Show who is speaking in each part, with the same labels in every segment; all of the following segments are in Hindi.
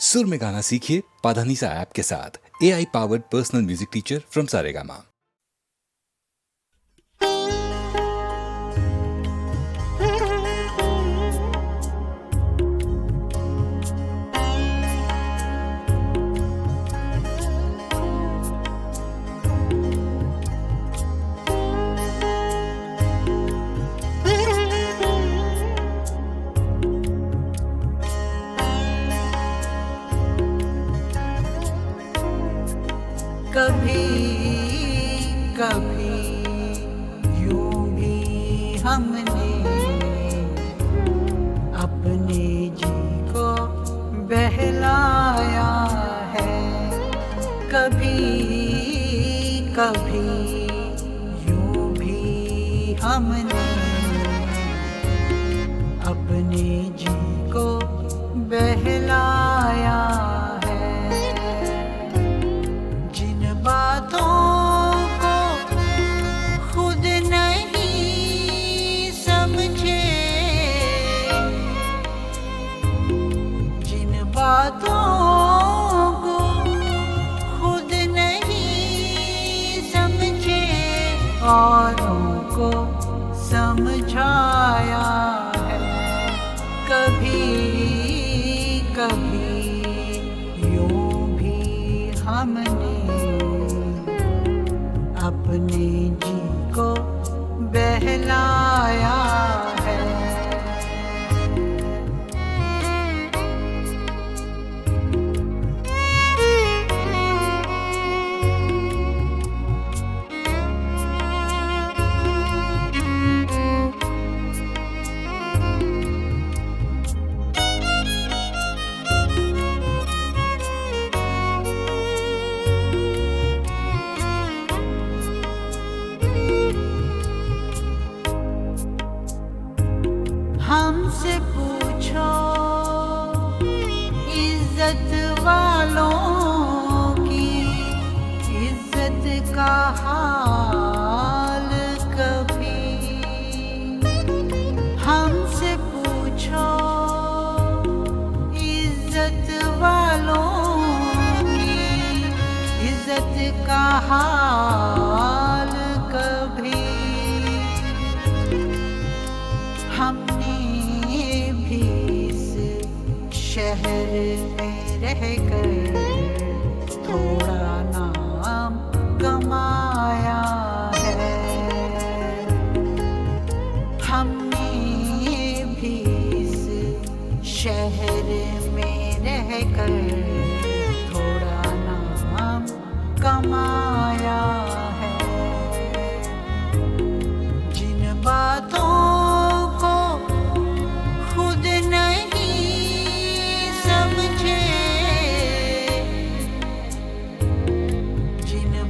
Speaker 1: सुर में गाना सीखिए पाधानीसा ऐप के साथ। AI powered personal music teacher from Saregama.
Speaker 2: कभी कभी यूं भी हमने अपने जी को बहलाया है। कभी कभी यूं भी हमने अपने जी को बहलाया बातों को खुद नहीं समझे, औरों को समझाया है। कभी कभी यूं भी हमने अपने जी को बहलाया है। हमसे पूछो इज्जत वालों की इज्जत का हाल कभी। हमसे पूछो इज्जत वालों की इज्जत का हाल कभी। हमने भी इस शहर में रहकर थोड़ा नाम कमाया है। हमने भी इस शहर में रहकर थोड़ा नाम कमाया है। जिन बातों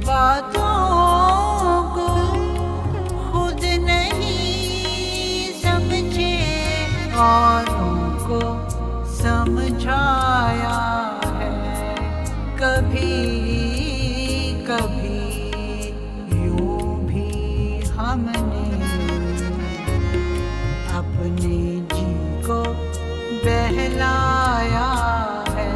Speaker 2: बातों को खुद नहीं समझे, औरों को समझाया है। कभी कभी यूं भी हमने अपने जी को बहलाया है।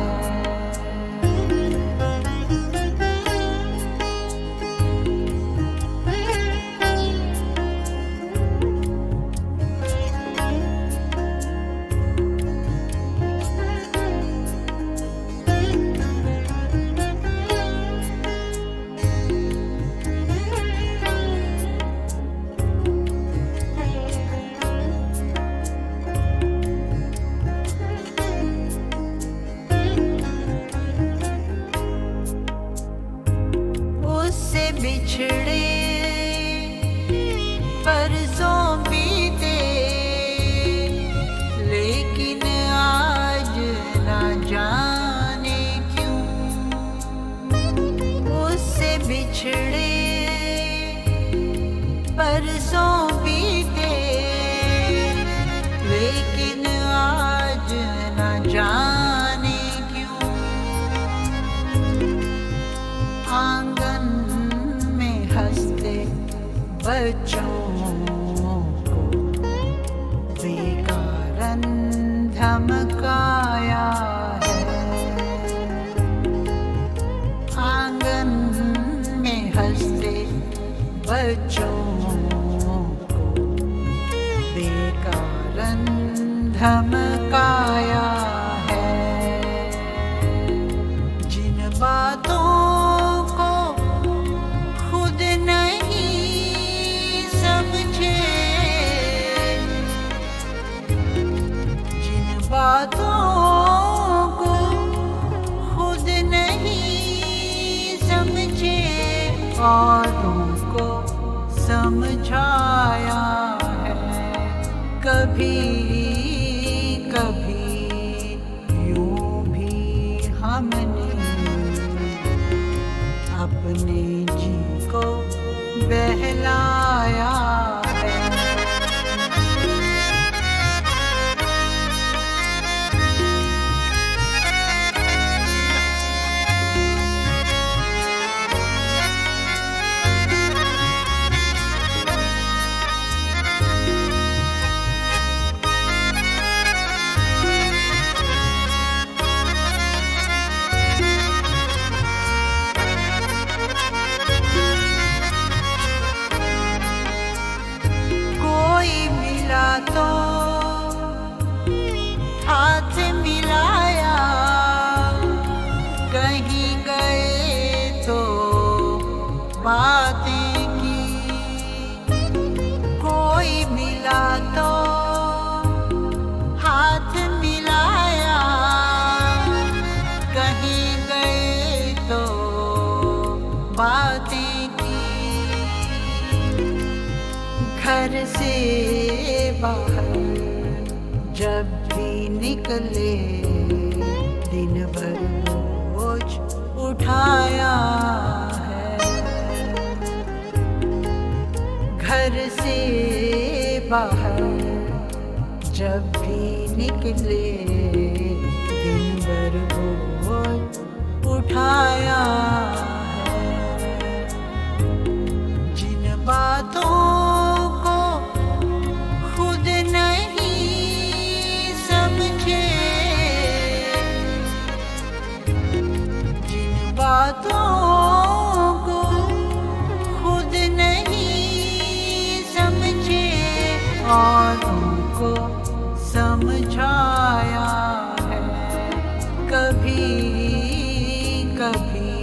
Speaker 2: बिछड़े परसों बीते, लेकिन आज ना जाने क्यों उससे बिछड़े परसों बीते, लेकिन आज ना जाने क्यों। आंगन हंसते बच्चों को बेकारन धमकाया है। बच्चों को बेकारन धमकाया है। जिन बातों को खुद नहीं समझे, जिन बातों को खुद नहीं समझे, औरों को समझाया है। कभी कभी यूं भी हमने अपने जी को बहलाया है। तो हाथ मिलाया, कहीं गए तो बातें की। कोई मिला तो हाथ मिलाया, कहीं गए तो बातें की। घर से बाहर जब भी निकले, दिन भर बोझ उठाया है। घर से बाहर जब भी निकले, दिन भर बोझ उठाया है। जिन बातों बातों को खुद नहीं समझे, औरों को समझाया है। कभी कभी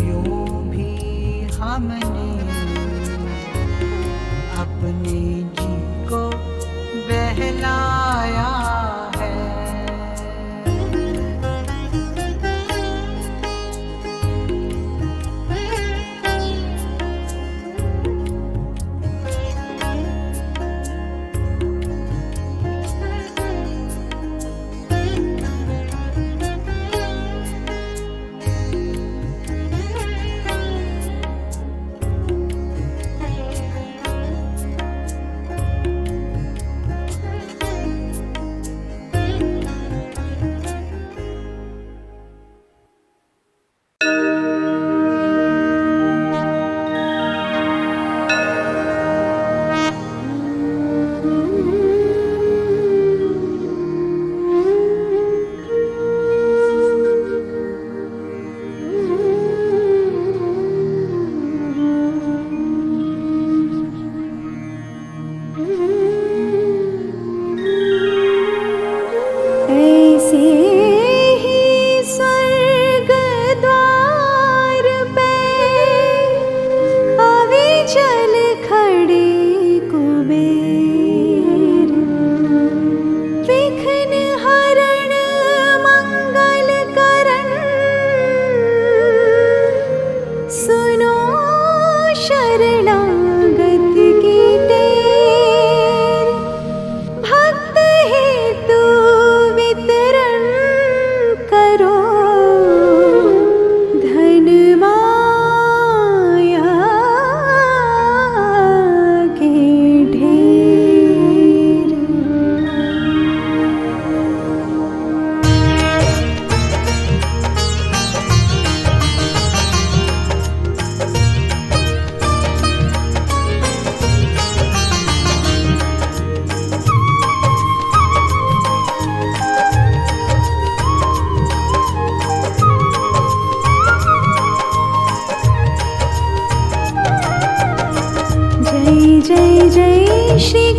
Speaker 2: यूं भी हमने अपने जी को बहलाया है।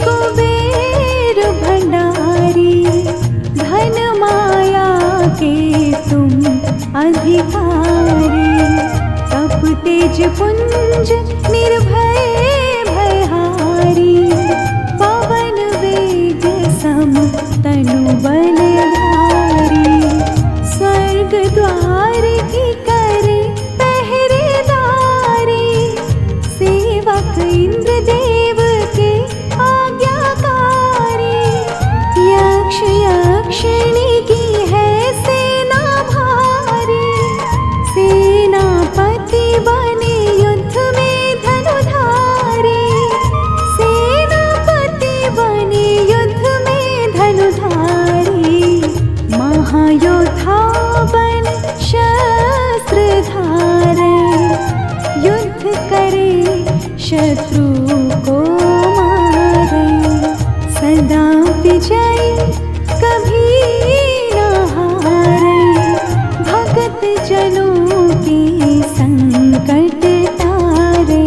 Speaker 3: कुबेर भंडारी, धन माया के तुम अधिकारी। तप तेज पुंज निर्भय भयहारी, पवन वेग सम तनु बलधारी। स्वर्ग द्वार की करे पहरेदारी, सेवक इंद्र देव के आज्ञाकारी। यक्ष यक्षिणी की है सेना भारी, सेनापति बने युद्ध में धनुधारी। सेनापति बने युद्ध में धनुधारी, महायोद्धा बन शस्त्र धारे। युद्ध करे शत्रु को मारे, सदा विजयी कभी न हारे। भगत जनों के संकट तारे।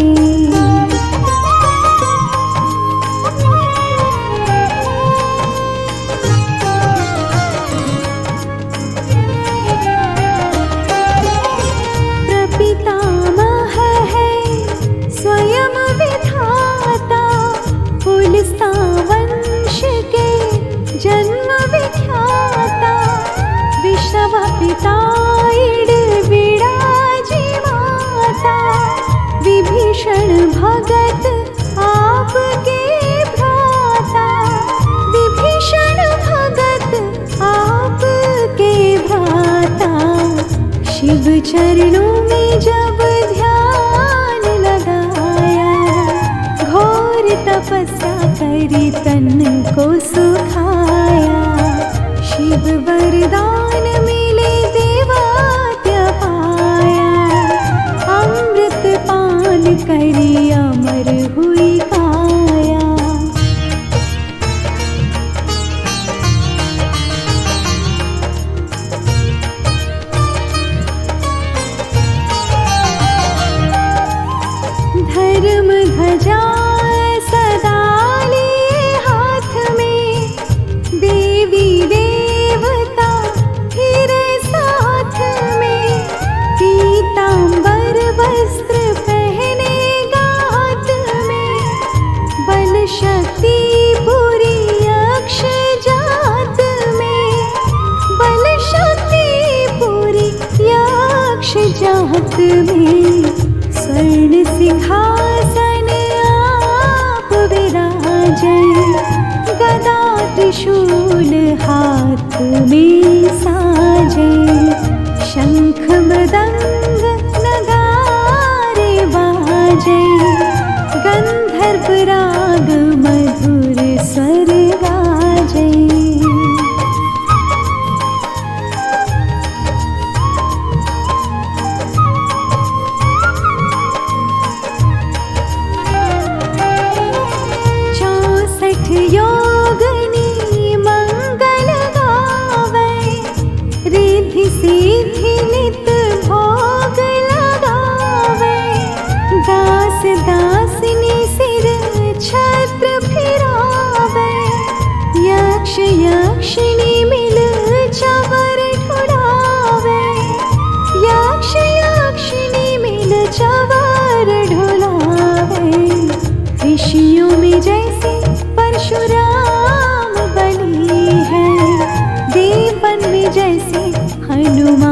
Speaker 3: प्रपितामह है स्वयं विधाता, पुलस्त्य वंश के जन्म विख्याता। विश्व पिता इड विराजी माता, विभीषण भगत आपके भ्राता। विभीषण भगत आपके भ्राता, शिव चरणों में जब ध्यान लगाया। घोर तपस्या करी तन को सुखाया, शिव वरदान मिले देवात्य पाया। अमृत पान करी अमर हुई काया। धर्म ध्वजा सदा लिए हाथ में, देवी देवता फिर साथ में। पीतांबर वस्त्र पहनेगा हाथ में, बल शक्ति पूरी यक्ष जात में। बल शक्ति पूरी यक्ष जात में, स्वर्ण सिंहासन आप विराजे। गदा त्रिशूल हाथ में साजे, शंख मृदंग नगारे बाजे। गंधर्व राग मधुर स्वर गाजे। योगनी मंगल गावे, रिद्धि सिद्धि नित भोग लगावे। दास दासिनी सिर छत्र फिरावे, यक्ष यक्षिणी मिल चवर ढुलावे। यक्ष यक्षिणी मिल चवर ढुलावे। ऋषियों में जैसे परशुराम बली है, देवन में जैसे हनुमान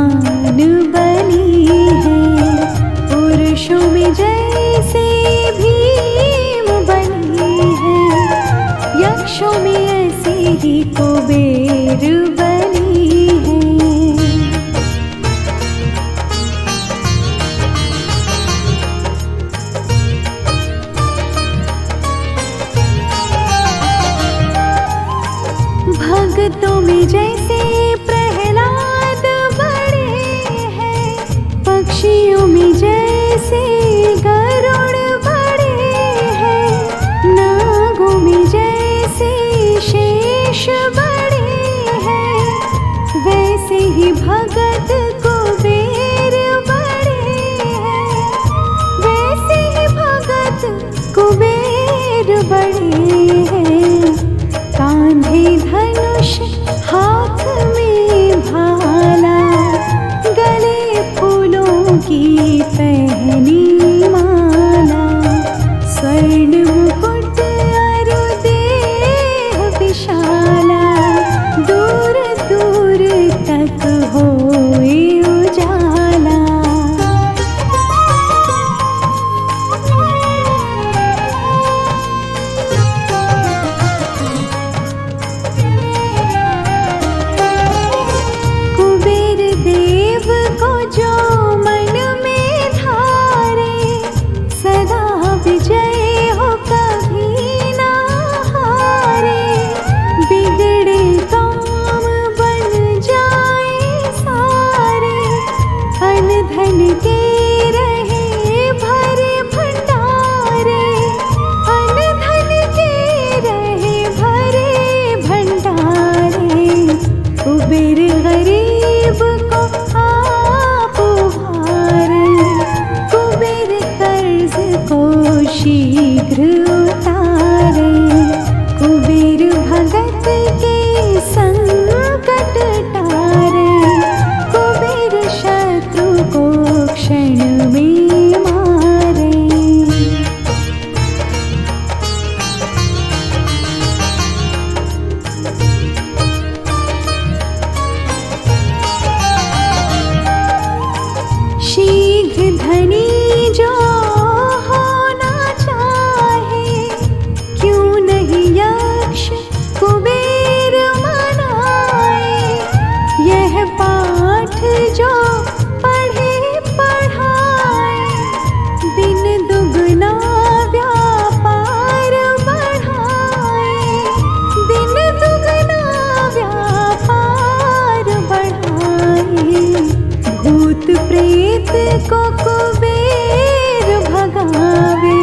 Speaker 3: को कुबेर भगावे,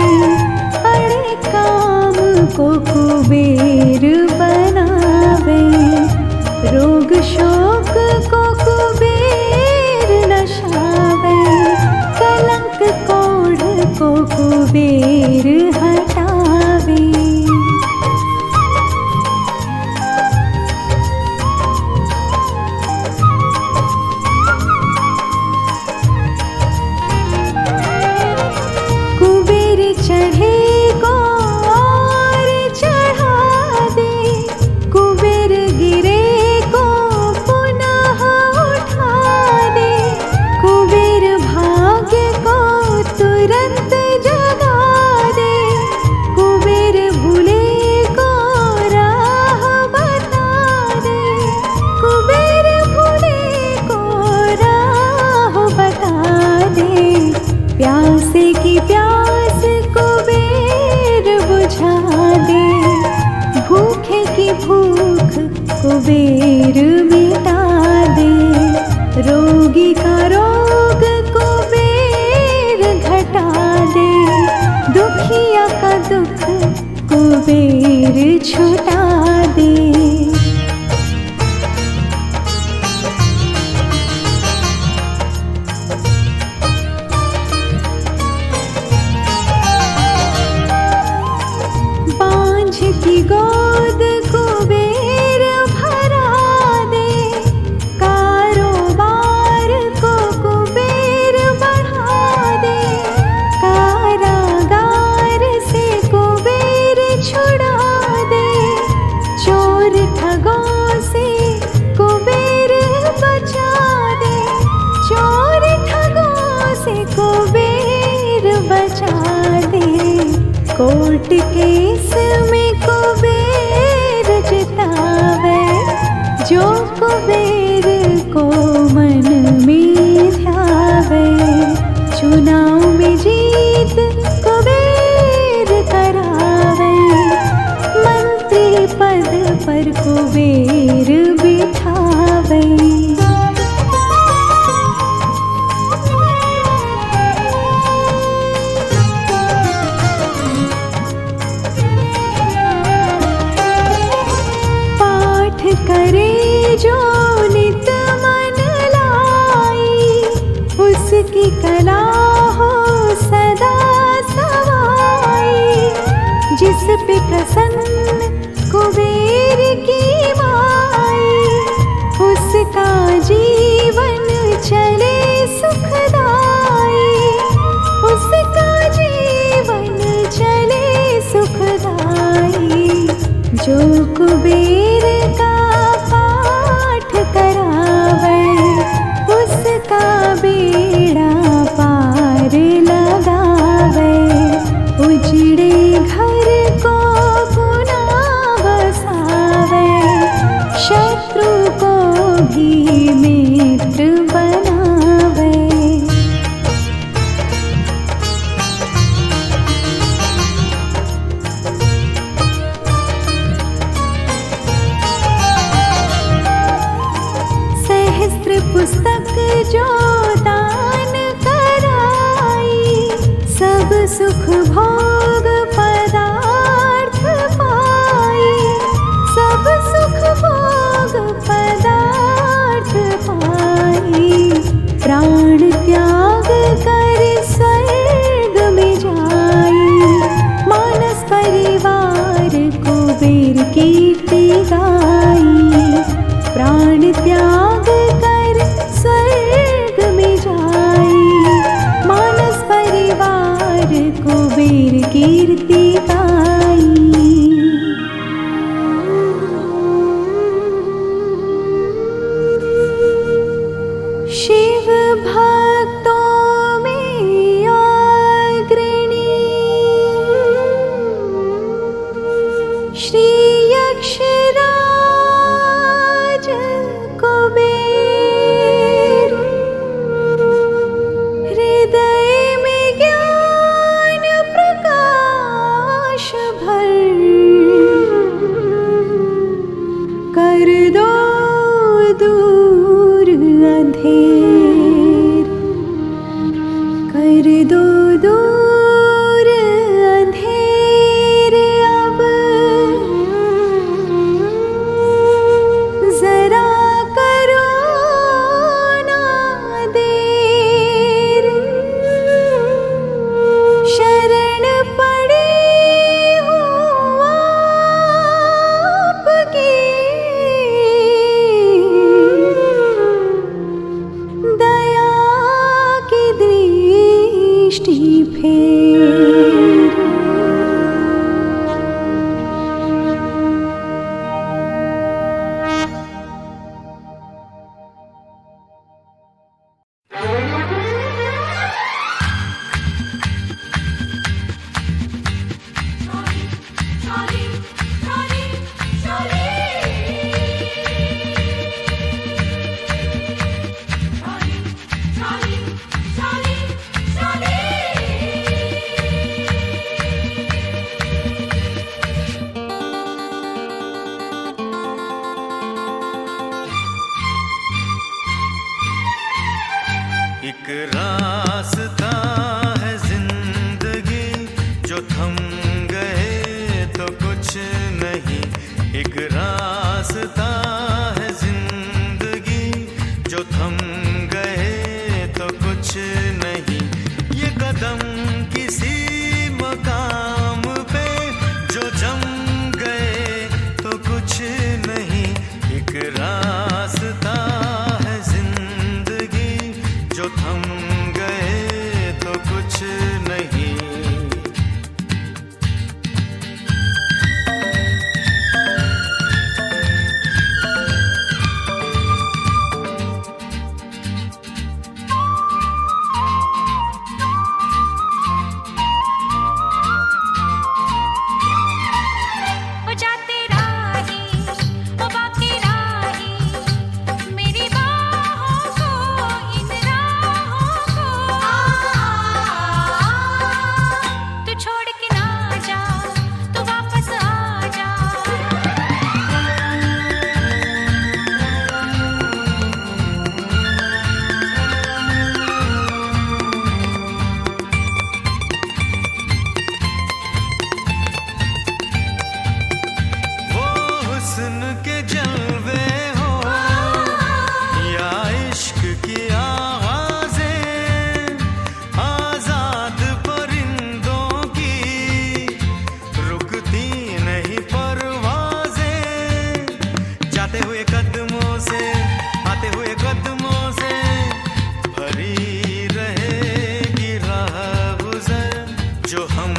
Speaker 3: अड़े काम को कुबेर बनावे, रोग शोक को कुबेर नशावे, कलंक कोढ़ को कुबेर हटावे। कुबेर चढ़े को और चढ़ा दे, कुबेर गिरे को पुनः उठा दे, कुबेर भाग्य को तुरंत जगा दे, कुबेर भूले को राह बता दे, कुबेर भूले को राह बता दे, प्यासे की प्यास कुबेर बुझा दे, भूखे की भूख कुबेर मिटा दे, रोगी का रोग कुबेर घटा दे, दुखिया का दुख कुबेर छुटा दे। बांझ की गोद कुबेर भरा दे, कारोबार को कुबेर बढ़ा दे, कारागार से कुबेर छुड़ा दे, चोर ठगों से कुबेर बचा दे, चोर ठगों से कुबेर बचा दे, कोर्ट केस में कुबेर जितावे, जो कुबेर को मन में ध्यावे, चुनाव में जीत कुबेर करावे, मंत्री पद पर कुबेर बिठावे। पाठ करे जो नित मन लाई, उसकी कला हो सदा सवाई, जिस पे प्रसन्न कुबेर की माई, उसका जीवन चले सुखदाई, उसका जीवन चले सुखदाई, जो कुबेर का पाठ करावे, उसका बेड़ा पार लगावे, उजड़े घर को पुनः बसावे, शत्रु को भी मित्र बनावे। सहस्त्र पुस्तक जो दान कराई, सब सुख भोग पदार्थ पाई, सब सुख भोग पदार्थ पाई, प्राण त्याग कर स्वर्ग में जाई, मानस परिवार कुबेर कीर्ति गाई, प्राण त्याग कर स्वर्ग में जाई, मानस परिवार कुबेर कीर्ति गाई। शिव भक्तों में अग्रणी श्री यक्षराज कुबेर, हृदय में ज्ञान प्रकाश भर, कर दो दूर अंधेर,
Speaker 4: एक रास्ता है जिंदगी, जो थम गए तो कुछ नहीं। एक रास्ता है जिंदगी, जो थम गए तो कुछ नहीं। ये कदम किसी मकाम पे जो जम गए तो कुछ नहीं। एक रास्ता है जिंदगी, जो थम गए तो कुछ नहीं।
Speaker 5: ओ जाते राही, ओ बाकी राही, मेरी बाहों को, इन राहों को। तू छोड़ के ना जा, तू वापस आ जा।
Speaker 4: वो हुस्न के जलवे हो या इश्क की आवाज़ें, आजाद परिंदों की रुकती नहीं परवाज़ें। जाते हुए कदमों से, आते हुए कदमों से भरी रहेगी राह गुज़र। जो हम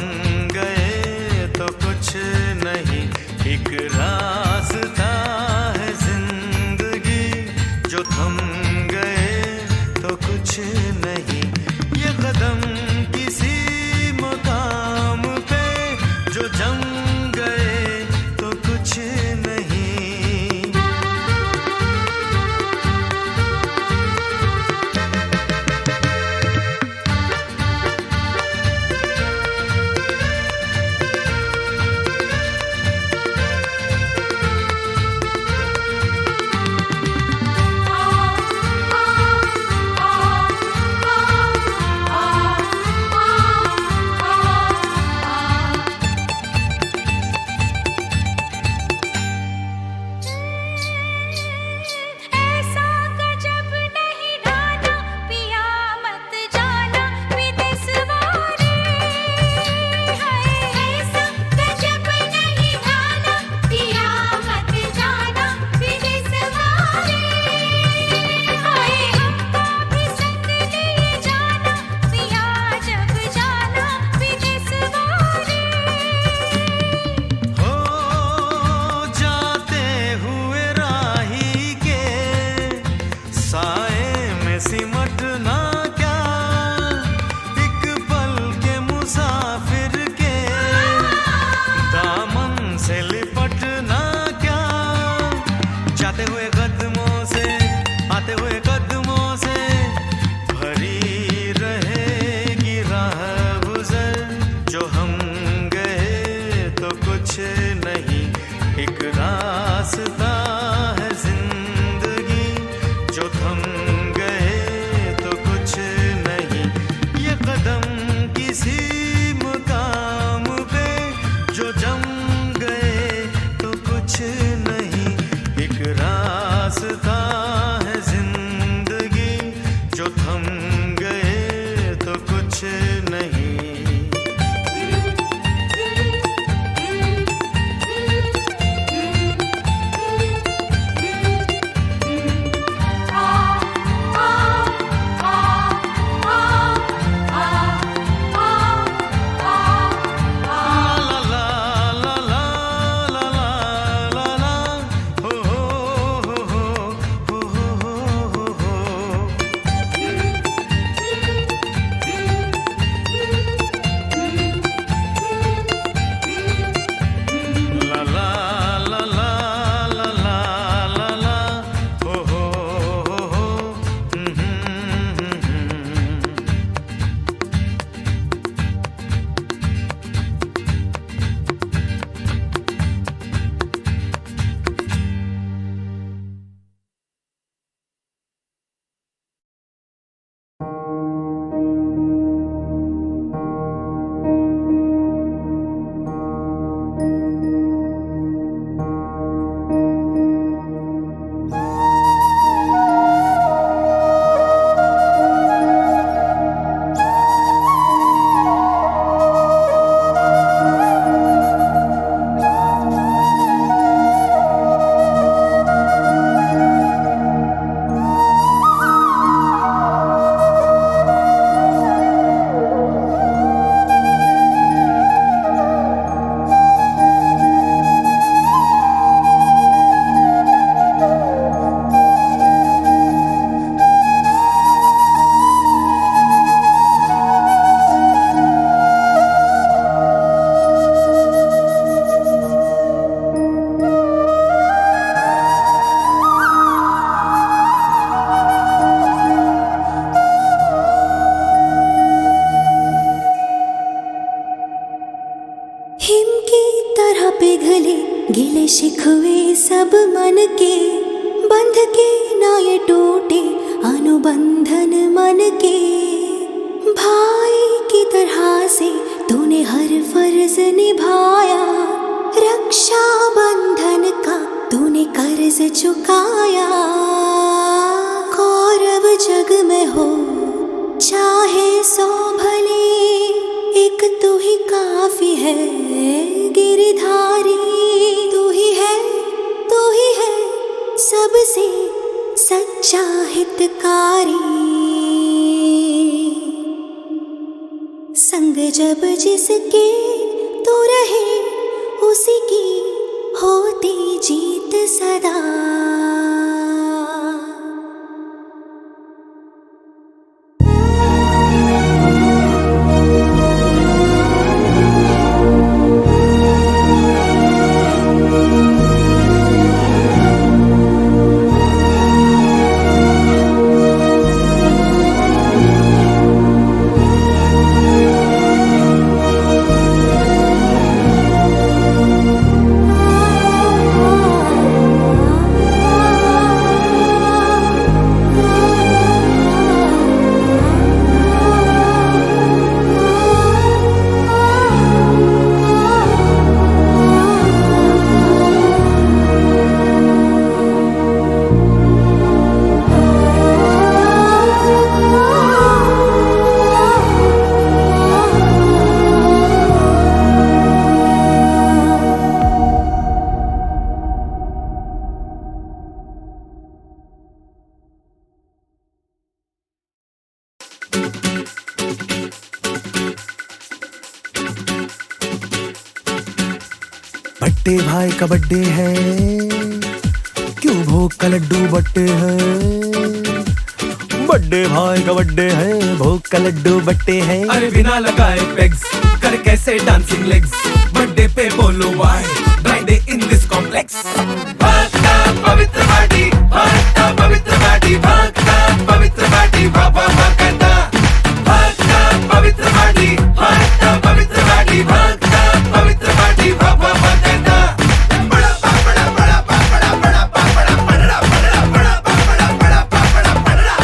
Speaker 4: गए तो कुछ नहीं। एक रास्ता है जिंदगी, जो थम गए तो कुछ नहीं। ये कदम किसी मकाम पे जो जम गए तो कुछ नहीं।
Speaker 3: सब मन के, बंध के ना ये टूटे अनुबंधन मन के। भाई की तरह से तूने हर फर्ज निभाया, रक्षा बंधन का तूने कर्ज चुकाया। कौरव जग में हो चाहे 100 भले, एक तू ही काफी है गिरधारी। तू ही है सबसे सच्चा हितकारी। संग जब जिसके तू रहे, उसी की होती जीत सदा।
Speaker 6: बट्टे भाई का बर्थडे है, क्यों भोग का लड्डू बट्टे है। बर्थडे भाई का बर्थडे है, भोग का लड्डू बट्टे है।
Speaker 7: अरे बिना लगाए पेग्स कर कैसे डांसिंग लेग्स, बर्थडे पे बोलो why dry day in this complex. भागता पवित्र बाटी, भागता पवित्र बाटी, भागता पवित्र बाटी, बाबा भागता। भागता पवित्र बाटी, भागता पवित्र बाटी, भागता पवित्र बाटी, बाबा भागता। बड़ा पापड़ा बड़ा पापड़ा बड़ा पापड़ा बड़ा बड़ा बड़ा पापड़ा बड़ा पापड़ा बड़ा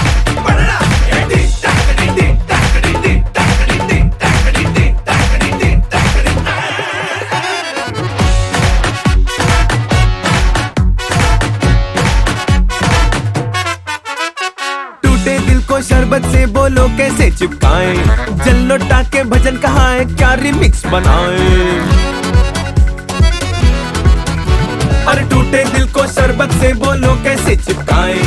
Speaker 7: बड़ा। एडी टाकड़ी डी टाकड़ी डी टाकड़ी डी टाकड़ी डी टाकड़ी डी टाकड़ी।
Speaker 6: टूटे दिल को शरबत से बोलो कैसे चिपकाएं, जल लौटा के भजन कहाए क्या रिमिक्स बनाएं। और टूटे दिल को शरबत से बोलो कैसे चिपकाएं,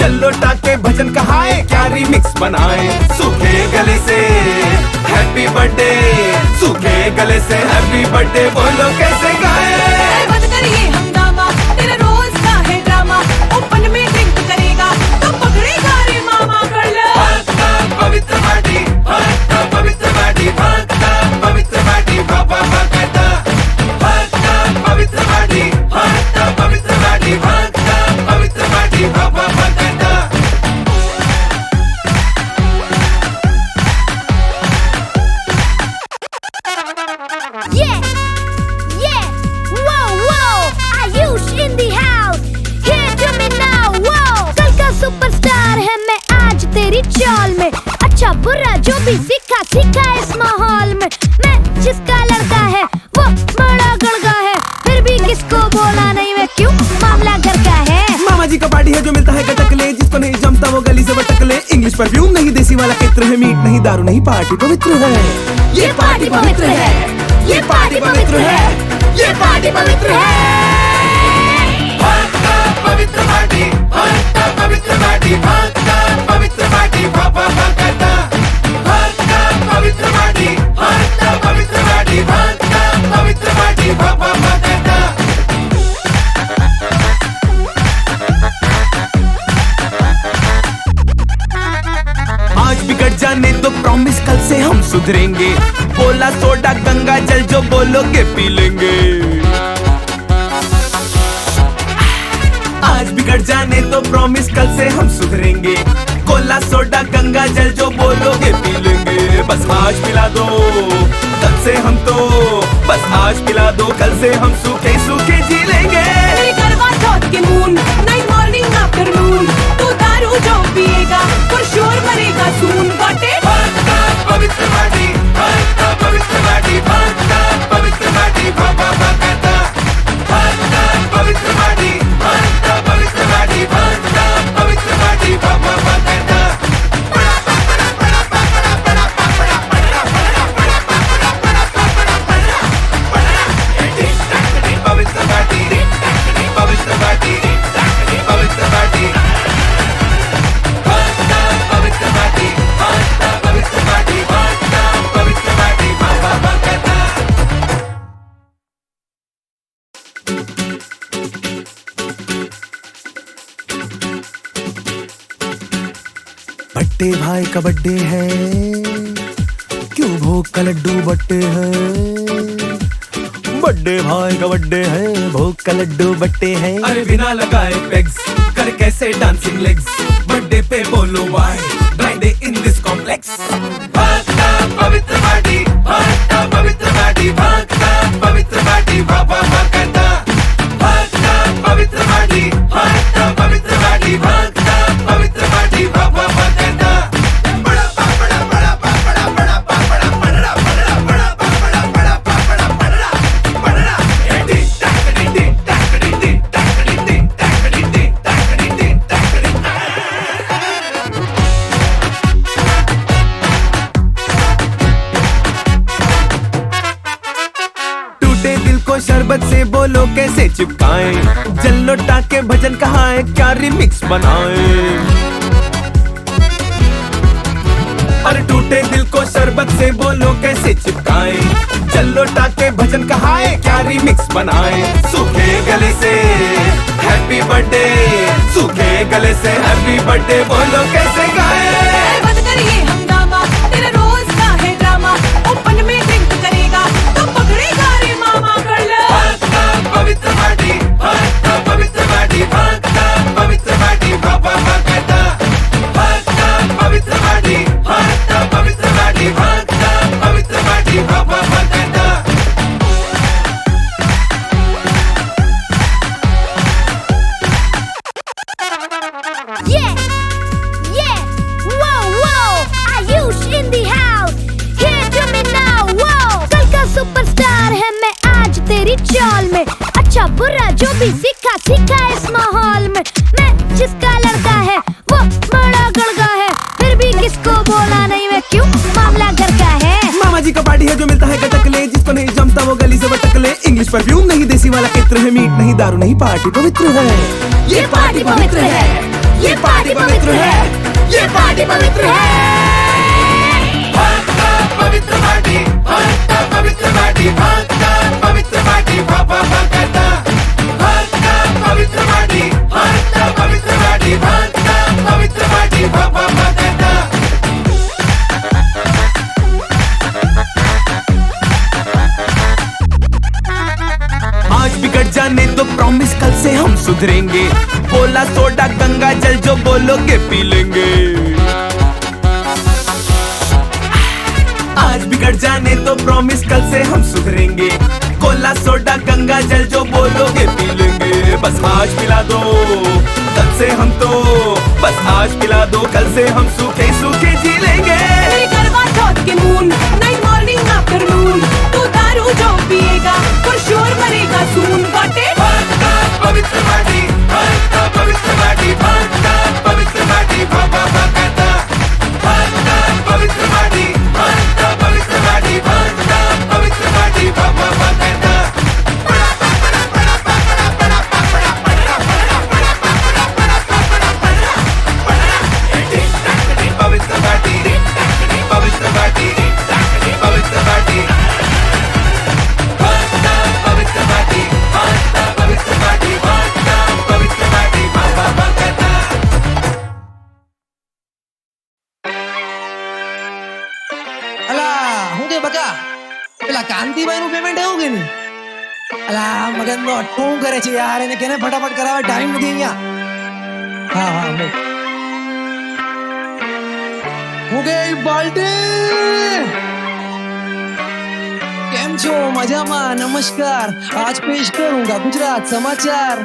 Speaker 6: जल लौटा के भजन कहाए क्या रिमिक्स बनाएं। सूखे गले से हैप्पी बर्थडे, सूखे गले से हैप्पी बर्थडे बोलो कैसे गाएं।
Speaker 8: बंद करिए हंगामा, तेरा रोज का है ड्रामा। ओपन में ड्रिंक करेगा तो पकड़ेगा रे मामा। कर लो
Speaker 7: भागता पवित्र बाटी, भागता पवित्र बाटी, भागता पवित्र बाटी, बाबा भागता। भागता पवित्र बाटी, भागता पवित्र बाटी, भागता पवित्र बाटी, बाबा भागता।
Speaker 9: Yeah, yeah, whoa, whoa, Ayush in the house, here to me now, whoa. कल का सुपरस्टार है मैं आज तेरी चाल में, अच्छा बुरा जो भी सीखा सीखा इस माहौल में। मैं जिसका लड़का है वो बड़ा गड़गा है, फिर भी किसको बोला नहीं मैं, क्यों मामला घर का है।
Speaker 6: मामा जी का पार्टी है जो मिलता है गटक ले, जिसको नहीं जमता वो गली से बटक ले। इंग्लिश परफ्यूम नहीं देसी वाला कित्र है, मीट नहीं दारू नहीं पार्टी पवित्र है।
Speaker 8: ये पार्टी पवित्र है, ये पार्टी पवित्र है, ये पार्टी पवित्र है।
Speaker 7: भागता पवित्र बाटी, भागता पवित्र बाटी, भागता पवित्र बाटी, बाबा भागता। भागता पवित्र बाटी, भागता पवित्र बाटी, भागता पवित्र बाटी, बाबा भागता।
Speaker 6: आज बिगड़ जाने तो प्रॉमिस कल से हम सुधरेंगे, बोला सोडा गंगा जल जो बोलोगे पी लेंगे। आज बिगड़ जाने तो प्रॉमिस कल से हम सुधरेंगे, कोला सोडा गंगा जल जो बोलोगे पी लेंगे। बस आज पिला दो कल से हम तो, बस आज पिला दो कल से हम सूखे सूखे जी लेंगे।
Speaker 8: गरबा थॉट के मून, नाइट मॉर्निंग आफ्टरनून, तू दारू जो पिएगा for sure मरेगा soon, got it?
Speaker 7: भागता पवित्र माटी, भागता पवित्र माटी, भागता पवित्र माटी, भागता भागता पवित्र माटी, भागता पवित्र माटी, भागता पवित्र माटी, भागता पवित्र माटी, पवित्र माटी, पवित्र माटी, भागता पवित्र माटी, भागता पवित्र माटी, भागता पवित्र माटी, भागता
Speaker 6: बट्टे भाई का बर्थडे है, क्यों भोग का लड्डू बट्टे है। बर्थडे भाई का बर्थडे है, भोग का लड्डू बट्टे है।
Speaker 7: अरे बिना लगाए पेग्स कर कैसे डांसिंग लेग्स, बर्थडे पे बोलो why, dry day in this complex. भागता पवित्र माटी, भागता पवित्र माटी, भागता पवित्र माटी, भागता भागता पवित्र माटी, भागता पवित्र माटी, भागता पवित्र माटी, भागता
Speaker 6: शरबत से बोलो कैसे चिपकाएं, जल्लो टाके भजन कहाए, क्या रिमिक्स बनाएं। और टूटे दिल को शरबत से बोलो कैसे चिपकाएं, जल्लो टाके भजन कहाए, क्या रिमिक्स बनाएं। सूखे गले से हैप्पी बर्थडे, सूखे गले से हैप्पी बर्थडे बोलो कैसे गाएं।
Speaker 8: बंद करिए हंगामा, तेरा रोज का है ड्रामा, ओपन में ड्रिंक करेगा तो पकड़ेगा रे मामा।
Speaker 7: भागता पवित्र माटी, भागता पवित्र माटी, भागता पवित्र माटी, भागता पवित्र माटी, भागता पवित्र माटी, भागता पवित्र माटी, भागता
Speaker 9: Yeah, yeah, whoa, whoa, Ayush in the house, here to me now, whoa. कल का सुपरस्टार है मैं आज तेरी चाल में, अच्छा बुरा जो भी सीखा सीखा इस माहौल में। मैं जिसका लड़का है वो बड़ा गड़गा है, फिर भी किसको बोला नहीं मैं, क्यों मामला घर का है।
Speaker 6: मामा जी का पार्टी है जो मिलता है कटकले, जिसको नहीं जमता वो गली से बटकले। इंग्लिश परफ्यूम नहीं, देसी वाला इत्र है, मीट नहीं दारू नहीं, पार्टी पवित्र है।
Speaker 8: ये पार्टी पवित्र है, ये पार्टी पवित्र है, ये पार्टी पवित्र है।
Speaker 7: भागता पवित्र माटी, भागता पवित्र माटी, भागता पवित्र माटी, भागता पवित्र माटी, भागता पवित्र माटी, भागता पवित्र माटी, भागता आज बिगड़ जाने तो प्रॉमिस कल से हम सुधरेंगे, बोला सोडा गंगा जल जो बोलोगे पी लेंगे। आज बिगड़ जाने तो प्रॉमिस कल से हम सुधरेंगे, कोला सोडा गंगा जल जो बोलोगे पी लेंगे। बस आज पिला दो कल से हम तो, बस आज पिला दो कल से हम सूखे सूखे जी लेंगे।
Speaker 8: थॉट के मून, नाइट मॉर्निंग आफ्टरनून, तू दारू जो पिएगा for sure मरेगा soon, got it?
Speaker 7: भागता पवित्र माटी, भागता पवित्र माटी, भागता पवित्र माटी, भागता पवित्र माटी, भागता पवित्र माटी, भागता पवित्र माटी, भागता पवित्र माटी, पवित्र माटी, पवित्र माटी, भागता पवित्र माटी, भागता पवित्र माटी, भागता पवित्र माटी, भागता
Speaker 10: અલા હું કે બકા પેલા કાંતિભાઈ નું પેમેન્ટ એવું કે નહીં? અલા મગન નો અઠ્ઠું કરે છે યાર, એને કેને ફટાફટ કરાવે, ટાઈમ નથી અહીંયા. હા હા હું કે બાલ્ટી કેમ છો? મજામાં? નમસ્કાર. आज पेश करूंगा गुजरात समाचार.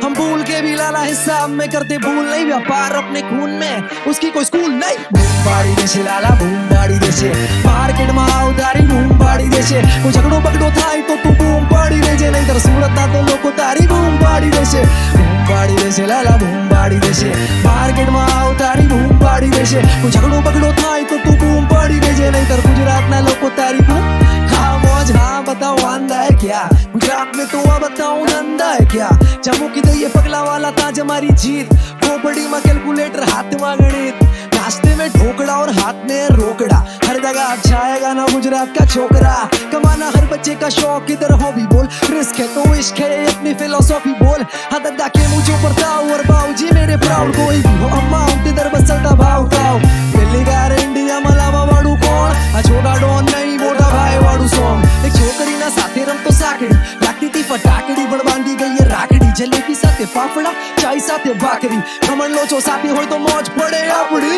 Speaker 10: हम भूल के भी लाला हिसाब में करते भूल नहीं, व्यापार अपने खून में उसकी कोई स्कूल नहीं। बूम बाड़ी देशे लाला बूम बाड़ी देशे, मार्केट में उधारी बूम बाड़ी देशे, कोई झगड़ो पकड़ो थाई तो तू बूम बाड़ी देशे, नहीं तर सूरत ना तो लोको तारी बूम बाड़ी देशे। बूम बाड़ी देशे लाला बूम बाड़ी देशे, मार्केट में उधारी बूम बाड़ी देशे, कोई झगड़ो पकड़ो थाई तो तू बूम बाड़ी देशे, नहीं तर गुजरात ना लोको तारी बूम। हाँ मौज हाँ बताओ वांदा है क्या, गुजरात में तो अब बताओ धंधा है क्या, जम्मू की तो ये पगला वाला ताज हमारी जीत, वो बड़ी में कैलकुलेटर हाथ में गणित, नाश्ते में ढोकड़ा और हाथ में रोकड़ा, हर जगह अच्छा आएगा ना गुजरात का छोकरा, कमाना हर बच्चे का शौक इधर हॉबी बोल, रिस्क है तो इश्क है अपनी फिलोसॉफी बोल, हाँ दादा के मुझे पड़ताओ और बाऊजी मेरे प्राउड, कोई भी हो अमाउंट इधर बस चलता भाव ताओ, दिल्ली गार इंडिया मलावा वाड़ू कौन, आ छोटा डॉन नहीं मोटा भाई वाड़ू सॉन्ग, एक छोकरी ना साथे रम तो साकड़ी, लागती थी फटाकड़ी बड़ बांधी गई है राकड़ी, जलेबी साथे फाफड़ा चाय साथे भाकरी, खमण लोचो साथे होय तो मौज पड़े अपनी।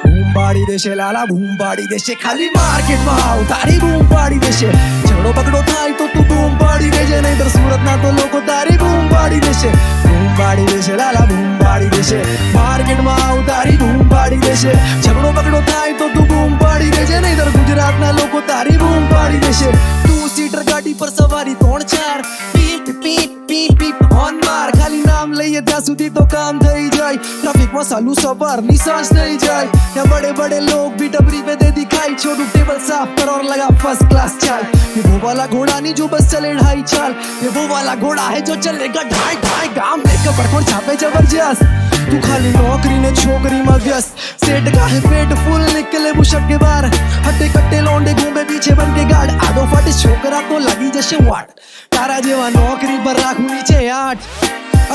Speaker 10: बूम बाड़ी देशे लाला बूम बाड़ी देशे, खाली मार्केट में आओ तारी बूम बाड़ी देशे, झगड़ो पकड़ो थाई तो तू बूम बाड़ी देशे, नहीं तर सूरत ना तो लोको तारी बूम बाड़ी देशे। बूम बाड़ी देशे लाला बूम बाड़ी देशे, मार्केट में आओ तारी बूम बाड़ी देशे, झगड़ो पकड़ो थाई तो तू बूम बाड़ी देशे, नहीं तर गुजरात ना लोको तारी बूम बाड़ी देशे। टू सीटर गाड़ी पर सवारी त्रण चार, पीप पीप पीप पीप हॉर्न मार, खाली नाम लઈએ ત્યાં સુધી તો કામ થઈ જાય, ટ્રાફિકમાં સાલું સવારની સાંજ થઈ જાય, ત્યાં बड़े बड़े लोग भी डबरी पे दे दिखाई, छोड़ू टेबल साफ कर और लगा फर्स्ट क्लास चाल, ये वो वाला घोड़ा नहीं जो बस चले ढाई चाल, ये वो वाला घोड़ा है जो चलेगा ढाई ढाई गांव में कबर खोड़ छापे जबरदस्त, तू खाली नौकरी ने छोकरी में व्यस्त, सेठ का है पेट फुल निकले बुशक के बार, हट्टे कट्टे लौंडे घूमे पीछे बन के गार्ड, आडो फट छोकरा तो लगी जैसे वाड़, तारा जेवा नौकरी पर राखू नीचे 8,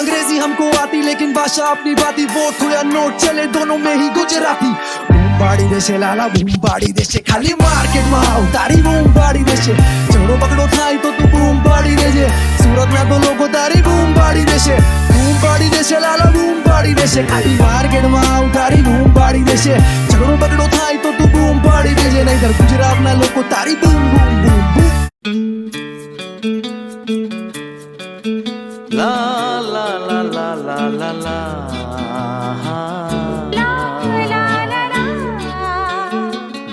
Speaker 10: अंग्रेजी हमको आती लेकिन भाषा अपनी बाती, वोट हो या नोट चले दोनों में ही गुजराती। बूम बाड़ी देशे लाला बूम बाड़ी देशे, खाली मार्केट में आओ तारी बूम बाड़ी देशे, झगड़ो पकड़ो थाई तो तू बूम बाड़ी देशे, सूरत ना तो लोगो तारी बूम बाड़ी देशे। बूम बाड़ी देशे लाला बूम बाड़ी देशे, खाली मार्केट में आओ तारी बूम बाड़ी देशे, झगड़ो पकड़ो थाई तो तू बूम बाड़ी देशे, नहीं तर गुजरात ना लोको तारी बूम बूम बूम बूम।
Speaker 4: ला ला ला ला ला ला ला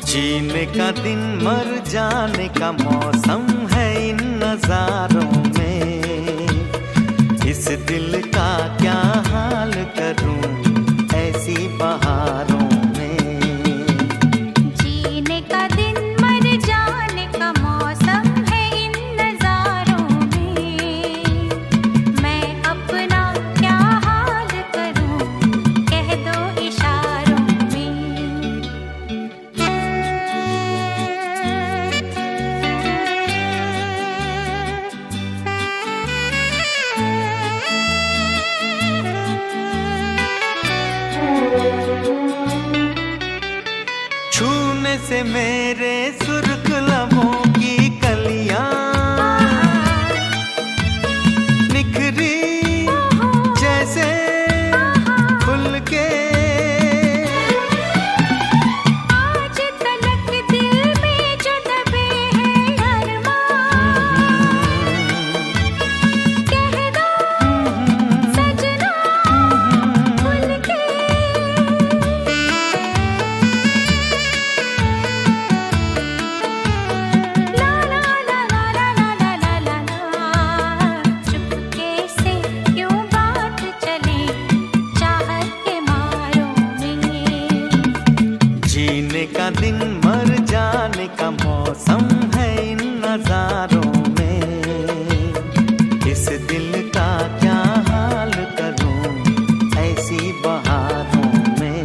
Speaker 4: जीने का दिन मर जाने का मौसम है इन नजारों में, इस दिल का क्या हाल करूं ऐसी बहारों में,
Speaker 5: जीने का दिन मर जाने का मौसम है इन नजारों में, मैं अपना क्या हाल करूं कह दो इशारों में।
Speaker 4: छूने से मेरे सुर्ख लबों की कलियां निखरी जैसे खुल के,
Speaker 5: आज तलक दिल में जो दबे हैं अरमान, कह दो सजना खुल के। ला ला ला ला ला ला ला ला ला, चुपके से क्यों बात चले चाहत के मारों में,
Speaker 4: जीने का दिन मर जाने का मौसम है इन नजारों में, इस दिल का क्या हाल करूं ऐसी बहारों में।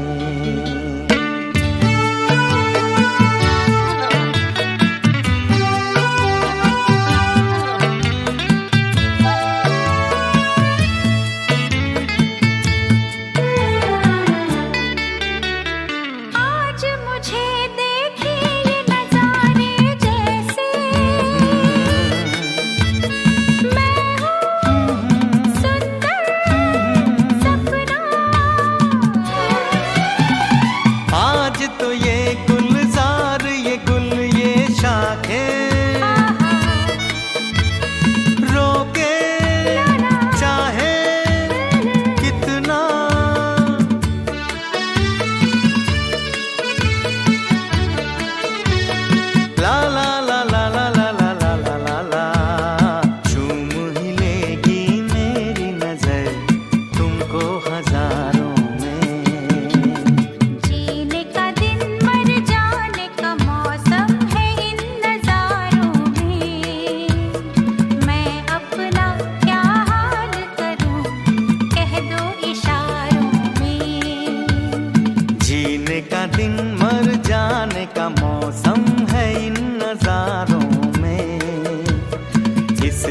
Speaker 5: आज मुझे देख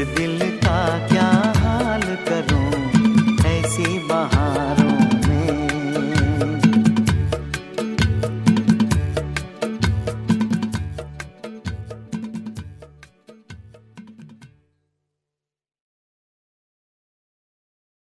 Speaker 4: दिल